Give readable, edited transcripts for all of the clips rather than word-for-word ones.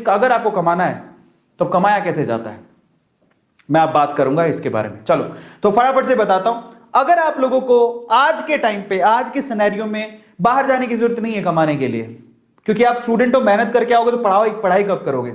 अगर आपको कमाना है तो कमाया कैसे जाता है, मैं आप बात करूंगा इसके बारे में। चलो तो फटाफट से बताता हूं। अगर आप लोगों को आज के टाइम पे, आज के सिनेरियो में बाहर जाने की जरूरत नहीं है कमाने के लिए, क्योंकि आप स्टूडेंट हो, मेहनत करके आओगे तो पढ़ाई कब करोगे।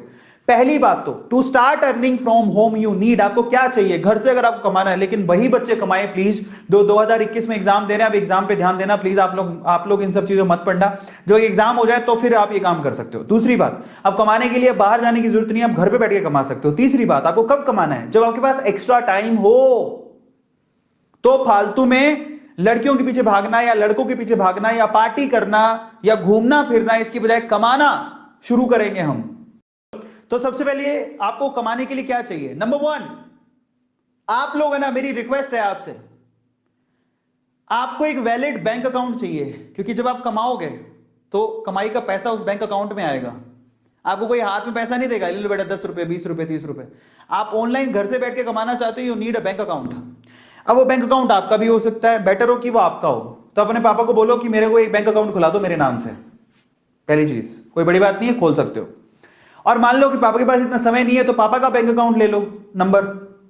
पहली बात तो to start earning from home you need, आपको क्या चाहिए घर से अगर आपको कमाना है। लेकिन वही बच्चे कमाएं प्लीज 2021 में एग्जाम दे रहे हैं, अब एग्जाम पे ध्यान देना प्लीज। आप लोग इन सब चीजों मत पढ़ना, जो एग्जाम हो जाए तो फिर आप ये काम कर सकते हो। दूसरी बात, अब कमाने के लिए बाहर जाने की जरूरत नहीं है, आप घर पे बैठ के कमा सकते हो। तीसरी बात, आपको कब कमाना है, जब आपके पास एक्स्ट्रा टाइम हो। तो फालतू में लड़कियों के पीछे भागना या लड़कों के पीछे भागना या पार्टी करना या घूमना फिरना, इसकी बजाय कमाना शुरू करेंगे हम। तो सबसे पहले आपको कमाने के लिए क्या चाहिए, नंबर 1, आप लोग है ना, मेरी रिक्वेस्ट है आपसे, आपको एक वैलिड बैंक अकाउंट चाहिए। क्योंकि जब आप कमाओगे तो कमाई का पैसा उस बैंक अकाउंट में आएगा, आपको कोई हाथ में पैसा नहीं देगा, ले लो बेटा 10 रुपए 20 रुपए 30 रुपए। आप ऑनलाइन घर से बैठ के कमाना चाहते हो, you need a bank account. अब वो बैंक अकाउंट आपका भी हो सकता है, बेटर हो कि वो आपका हो। तो अपने पापा को बोलो कि मेरे को एक बैंक अकाउंट खुला दो मेरे नाम से। पहली चीज, कोई बड़ी बात नहीं है, खोल सकते हो। और मान लो कि पापा के पास इतना समय नहीं है, तो पापा का बैंक अकाउंट ले लो, नंबर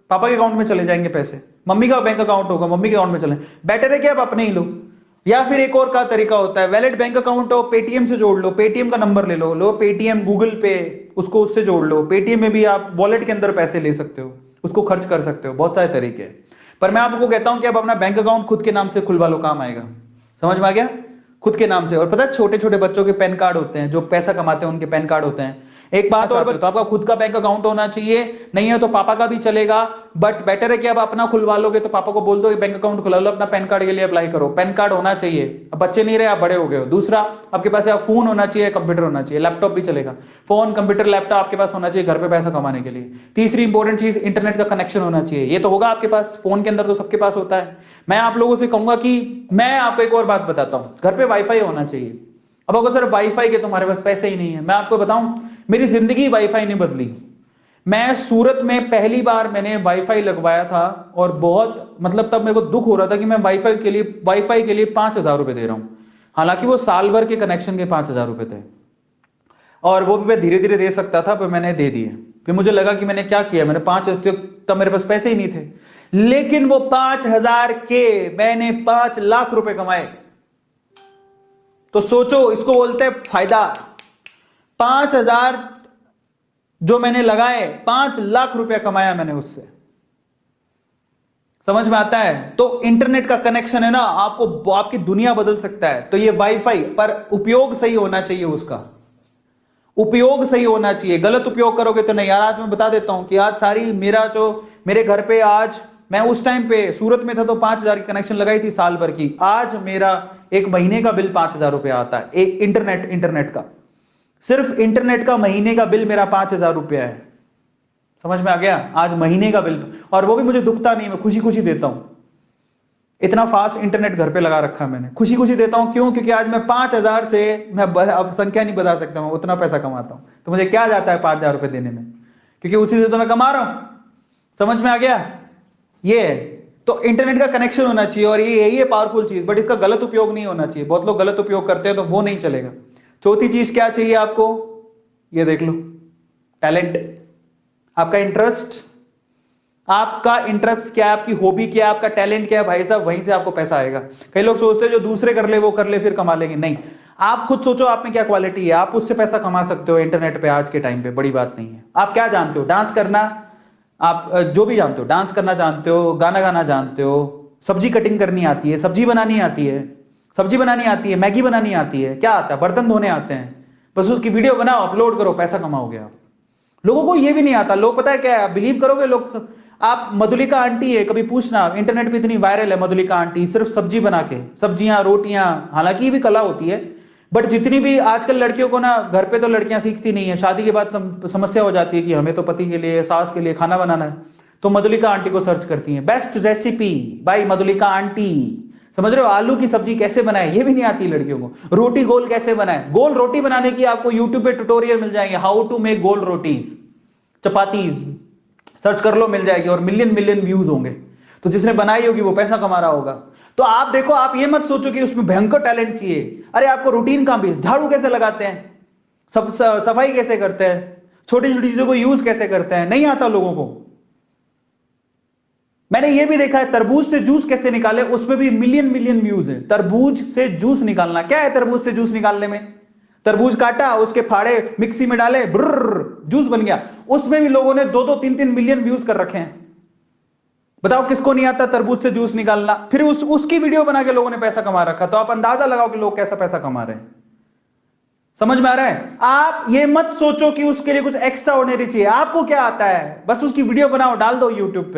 पापा के अकाउंट में चले जाएंगे पैसे। मम्मी का बैंक अकाउंट होगा, मम्मी के अकाउंट में चले, बेटर है कि आप अपने ही लो। या फिर एक और का तरीका होता है, वैलिड बैंक अकाउंट हो, पेटीएम से जोड़ लो, पेटीएम का नंबर ले लो पेटीएम, गूगल पे, उसको उससे जोड़ लो। पेटीएम में भी आप वॉलेट के अंदर पैसे ले सकते हो, उसको खर्च कर सकते हो, बहुत सारे तरीके हैं। पर मैं आपको कहता हूं कि आप अपना बैंक अकाउंट खुद के नाम से खुलवा लो, काम आएगा। समझ में आ गया, खुद के नाम से। और पता है छोटे छोटे बच्चों के पैन कार्ड होते हैं, जो पैसा कमाते हैं उनके पैन कार्ड होते हैं। एक बात और, तो आपका खुद का बैंक अकाउंट होना चाहिए, नहीं है तो पापा का भी चलेगा, बट बेटर है कि आप अपना खुलवा लोगे तो पापा को बोल दो बैंक अकाउंट खुला लो, अपना पैन कार्ड के लिए अप्लाई करो। पैन कार्ड होना चाहिए, अब बच्चे नहीं रहे, आप बड़े हो गए हो। दूसरा, आपके पास फोन होना चाहिए, कंप्यूटर होना चाहिए, लैपटॉप भी चलेगा। फोन, कंप्यूटर, लैपटॉप आपके पास होना चाहिए घर पे पैसा कमाने के लिए। तीसरी इंपॉर्टेंट चीज, इंटरनेट का कनेक्शन होना चाहिए। ये तो होगा आपके पास, फोन के अंदर तो सबके पास होता है। मैं आप लोगों से कहूंगा कि मैं आपको एक और बात बताता हूं, घर पे वाईफाई होना चाहिए। अब अगर सर वाईफाई के तुम्हारे पास पैसे ही नहीं है, मैं आपको बताऊं, मेरी जिंदगी वाईफाई ने बदली। मैं सूरत में पहली बार मैंने वाईफाई लगवाया था, और बहुत मतलब तब मेरे को दुख हो रहा था कि मैं वाईफाई के लिए 5,000 रुपए दे रहा हूं। हालांकि वो साल भर के कनेक्शन के 5,000 रुपए थे, और वो भी मैं धीरे धीरे दे सकता था, पर मैंने दे दिए। फिर मुझे लगा कि मैंने क्या किया, मैंने 5, तब मेरे पास पैसे ही नहीं थे। लेकिन वो 5,000 के मैंने 5 लाख रुपए कमाए। तो सोचो, इसको बोलते हैं फायदा। 5,000 जो मैंने लगाए, 5 लाख रुपया कमाया मैंने उससे। समझ में आता है। तो इंटरनेट का कनेक्शन है ना, आपको आपकी दुनिया बदल सकता है। तो ये वाईफाई, पर उपयोग सही होना चाहिए, उसका उपयोग सही होना चाहिए। गलत उपयोग करोगे तो नहीं। यार आज मैं बता देता हूं कि आज सारी मेरे घर पे, आज मैं उस टाइम पे सूरत में था तो 5,000 की कनेक्शन लगाई थी साल भर की। आज मेरा एक महीने का बिल 5,000 रुपया आता है, एक इंटरनेट का, सिर्फ इंटरनेट का महीने का बिल मेरा 5,000 रुपया है। समझ में आ गया, आज महीने का बिल, और वो भी मुझे दुखता नहीं, मैं खुशी खुशी देता हूं। इतना फास्ट इंटरनेट घर पे लगा रखा मैंने, खुशी खुशी देता हूं। क्यों? क्योंकि आज मैं 5,000 से, मैं अब संख्या नहीं बता सकता, मैं उतना पैसा कमाता हूं। तो मुझे क्या जाता है 5,000 रुपए देने में, क्योंकि उसी से तो मैं कमा रहा हूं। समझ में आ गया। ये है। तो इंटरनेट का कनेक्शन होना चाहिए, और ये यही है पावरफुल चीज, बट इसका गलत उपयोग नहीं होना चाहिए। बहुत लोग गलत उपयोग करते हैं तो वो नहीं चलेगा। चौथी चीज क्या चाहिए आपको, ये देख लो, टैलेंट। आपका इंटरेस्ट, आपका इंटरेस्ट क्या है, आपकी हॉबी क्या है, आपका टैलेंट क्या है, भाई साहब, वहीं से आपको पैसा आएगा। कई लोग सोचते हैं जो दूसरे कर ले वो कर ले फिर कमा लेंगे, नहीं। आप खुद सोचो आप में क्या क्वालिटी है, आप उससे पैसा कमा सकते हो इंटरनेट पे आज के टाइम पे, बड़ी बात नहीं है। आप क्या जानते हो, डांस करना, आप जो भी जानते हो, डांस करना जानते हो, गाना गाना जानते हो, सब्जी कटिंग करनी आती है, सब्जी बनानी आती है, मैगी बनानी आती है, क्या आता है, बर्तन धोने आते हैं, बस उसकी वीडियो बनाओ, अपलोड करो, पैसा कमाओगे आप। लोगों को ये भी नहीं आता। लोग पता है क्या है, बिलीव करोगे लोग, आप मधुलिका आंटी है, कभी पूछना, इंटरनेट पे इतनी वायरल है मधुलिका आंटी, सिर्फ सब्जी बना के, सब्जियां, रोटियां, हालांकि ये भी कला होती है, बट जितनी भी आजकल लड़कियों को ना, घर पे तो लड़कियां सीखती नहीं है, शादी के बाद समस्या हो जाती है कि हमें तो पति के लिए, सास के लिए खाना बनाना है, तो मधुलिका आंटी को सर्च करती है, best recipe by Madhulika aunty. समझ रहे हो, आलू की सब्जी कैसे बनाए, ये भी नहीं आती लड़कियों को। रोटी गोल कैसे बनाए, गोल रोटी बनाने की आपको यूट्यूब पे ट्यूटोरियल मिल जाएंगे, हाउ टू मेक गोल रोटीज, चपाती, सर्च कर लो, मिल जाएगी, और मिलियन व्यूज होंगे। तो जिसने बनाई होगी वो पैसा कमा रहा होगा। तो आप देखो, आप ये मत सोचो कि उसमें भयंकर टैलेंट चाहिए। अरे आपको रूटीन काम भी, झाड़ू कैसे लगाते हैं, सफाई कैसे करते हैं, छोटी छोटी चीजों को यूज कैसे करते हैं, नहीं आता लोगों को। मैंने ये भी देखा है तरबूज से जूस कैसे निकाले, उसमें भी मिलियन मिलियन व्यूज है। तरबूज से जूस निकालना क्या है, तरबूज से जूस निकालने में, तरबूज काटा, उसके फाड़े मिक्सी में डाले, ब्रर जूस बन गया। उसमें भी लोगों ने 2-2, 3-3 मिलियन व्यूज कर रखे हैं। बताओ किसको नहीं आता तरबूज से जूस निकालना। फिर उसकी वीडियो बना के लोगों ने पैसा कमा रखा। तो आप अंदाजा लगाओ कि लोग कैसा पैसा कमा रहे हैं। समझ में आ रहा है? आप ये मत सोचो कि उसके लिए कुछ एक्स्ट्रा ऑर्डिनरी चाहिए। आपको क्या आता है, बस उसकी वीडियो बनाओ, डाल दो यूट्यूब पे।